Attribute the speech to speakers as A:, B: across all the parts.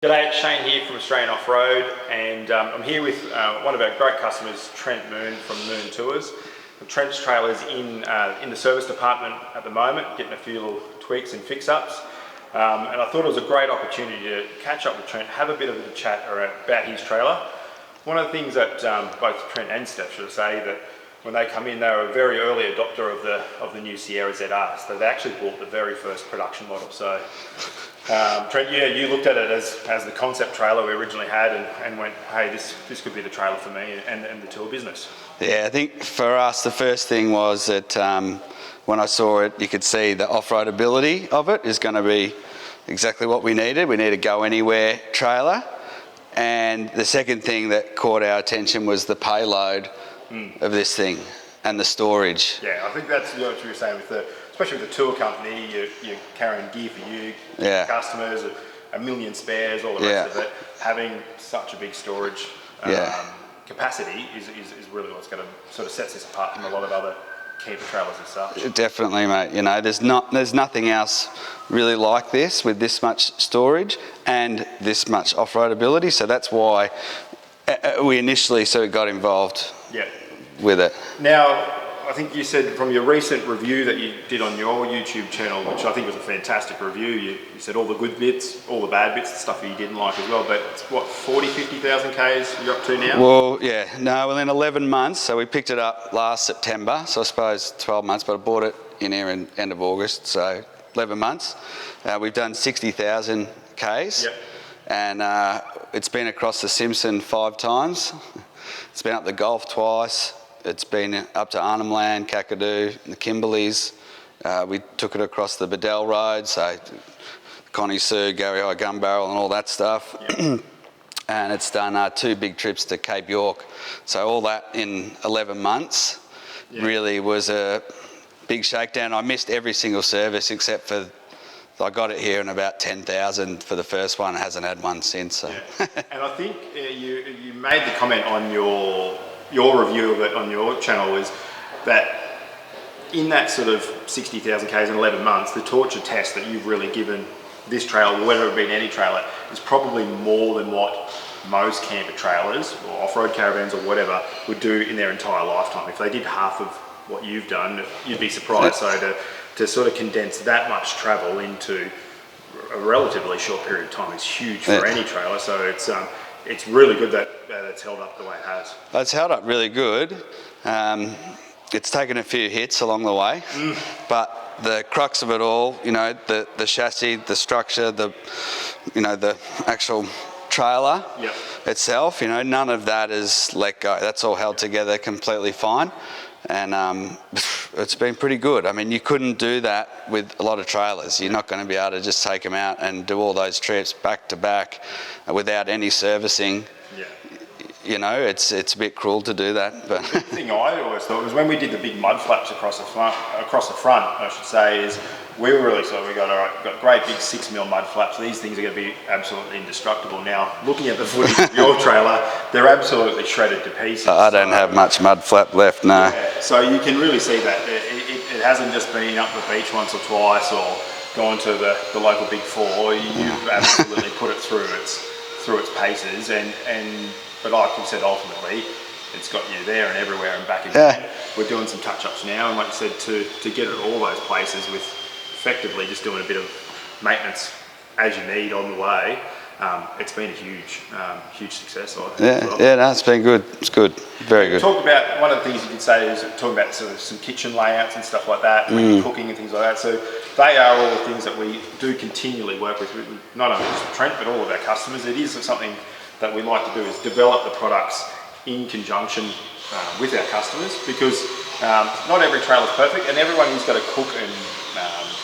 A: G'day, it's Shane here from Australian Off-Road, and I'm here with one of our great customers, Trent Moon from Moon Tours. Trent's trailer's in the service department at the moment, getting a few little tweaks and fix-ups. And I thought it was a great opportunity to catch up with Trent, have a bit of a chat about his trailer. One of the things that both Trent and Steph should say, that when they come in, they were a very early adopter of the new Sierra ZR. So they actually bought the very first production model. So Trent, yeah, you looked at it as the concept trailer we originally had and went, hey, this could be the trailer for me and the tour business.
B: Yeah, I think for us the first thing was that when I saw it, you could see the off-road ability of it is going to be exactly what we needed. We need a go anywhere trailer. And the second thing that caught our attention was the payload of this thing and the storage.
A: Yeah, I think that's what you were saying especially with the tour company, you're carrying gear for you, customers, a million spares, all the rest of it. Having such a big storage capacity is really what's going to sort of sets this apart from a lot of other camper trailers and such.
B: Definitely, mate. You know, there's nothing else really like this with this much storage and this much off-road ability. So that's why we initially sort of got involved with it.
A: Now, I think you said from your recent review that you did on your YouTube channel, which I think was a fantastic review, you said all the good bits, all the bad bits, the stuff that you didn't like as well, but it's what, 40, 50,000 Ks you're up to now?
B: Well, in 11 months, so we picked it up last September, so I suppose 12 months, but I bought it in here in end of August, so 11 months. We've done 60,000 Ks, and it's been across the Simpson 5 times. It's been up the Gulf twice. It's been up to Arnhem Land, Kakadu, the Kimberleys. We took it across the Beadell Roads, so Connie Sue, Gary High Gun Barrel and all that stuff. And it's done 2 big trips to Cape York. So all that in 11 months really was a big shakedown. I missed every single service except for, I got it here in about 10,000 for the first one. It hasn't had one since. So.
A: And I think you made the comment on your review of it on your channel is that in that sort of 60,000 Ks in 11 months, the torture test that you've really given this trailer, whether it be any trailer, is probably more than what most camper trailers or off-road caravans or whatever would do in their entire lifetime. If they did half of what you've done, you'd be surprised. So to sort of condense that much travel into a relatively short period of time is huge for any trailer. So it's really good that it's held up the way it has.
B: It's held up really good. It's taken a few hits along the way, but the crux of it all, you know, the chassis, the structure, the actual trailer itself, you know, none of that is let go. That's all held together completely fine. And it's been pretty good. I mean, you couldn't do that with a lot of trailers. You're not going to be able to just take them out and do all those trips back to back without any servicing. You know, it's a bit cruel to do that. But
A: the thing I always thought was when we did the big mud flaps across the front, I should say, is we were really sort of, we've got great big 6mm mud flaps. These things are going to be absolutely indestructible. Now, looking at the footage of your trailer, they're absolutely shredded to pieces.
B: I don't have much mud flap left, no.
A: Yeah, so you can really see that it hasn't just been up the beach once or twice or gone to the local Big Four. You've absolutely put it through its paces, but like you said, ultimately, it's got you there and everywhere and back again. We're doing some touch-ups now, and like you said, to get it all those places with effectively just doing a bit of maintenance as you need on the way, it's been a huge success. No,
B: it's been good. It's good, very good.
A: Talk about, one of the things you did say is talking about sort of some kitchen layouts and stuff like that, when you're cooking and things like that. So they are all the things that we do continually work with, not only just Trent, but all of our customers. It is something that we like to do, is develop the products in conjunction with our customers, because not every trailer is perfect and everyone has got to cook and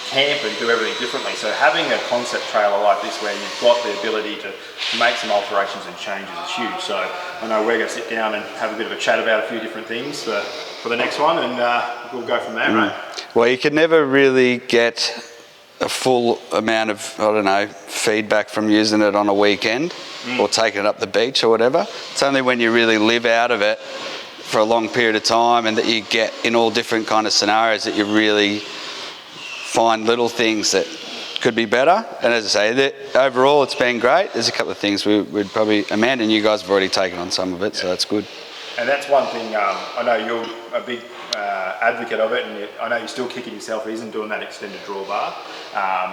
A: camp and do everything differently. So having a concept trailer like this where you've got the ability to make some alterations and changes is huge. So I know we're going to sit down and have a bit of a chat about a few different things for the next one, and we'll go from there, right?
B: Well, you can never really get a full amount of, feedback from using it on a weekend or taking it up the beach or whatever. It's only when you really live out of it for a long period of time and that you get in all different kind of scenarios that you really find little things that could be better. And as I say, overall it's been great. There's a couple of things we'd probably, Amanda and you guys have already taken on some of it, so that's good.
A: And that's one thing, I know you're a big advocate of it, and I know you're still kicking yourself isn't doing that extended drawbar.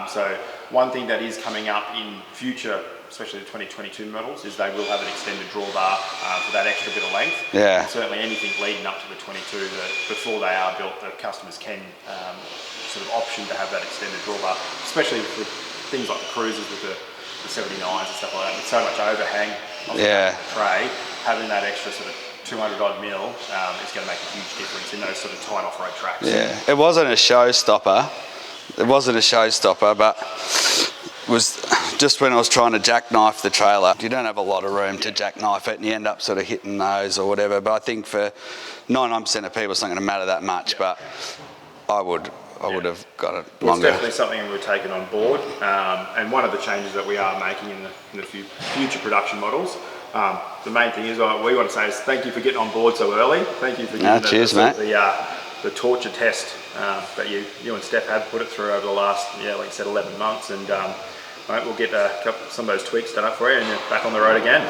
A: So one thing that is coming up in future, especially the 2022 models, is they will have an extended drawbar for that extra bit of length.
B: Yeah.
A: And certainly anything leading up to the 22, that before they are built, the customers can sort of option to have that extended drawbar, especially with things like the cruisers with the 79s and stuff like that. With so much overhang on the tray, having that extra sort of 200 odd mil is going to make a huge difference in those sort of tight off-road tracks.
B: Yeah, it wasn't a showstopper. It wasn't a showstopper, but it was just when I was trying to jackknife the trailer. You don't have a lot of room to jackknife it, and you end up sort of hitting those or whatever. But I think for 99% of people, it's not going to matter that much. But I would have got it longer.
A: It's definitely something we're taking on board, and one of the changes that we are making in the future production models. The main thing is what we want to say is thank you for getting on board so early. Thank you for giving the torture test that you and Steph have put it through over the last, like you said, 11 months, and mate, we'll get some of those tweaks done up for you, and you're back on the road again.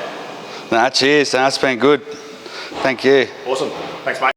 B: Cheers. It's been good. Thank you.
A: Awesome. Thanks, mate.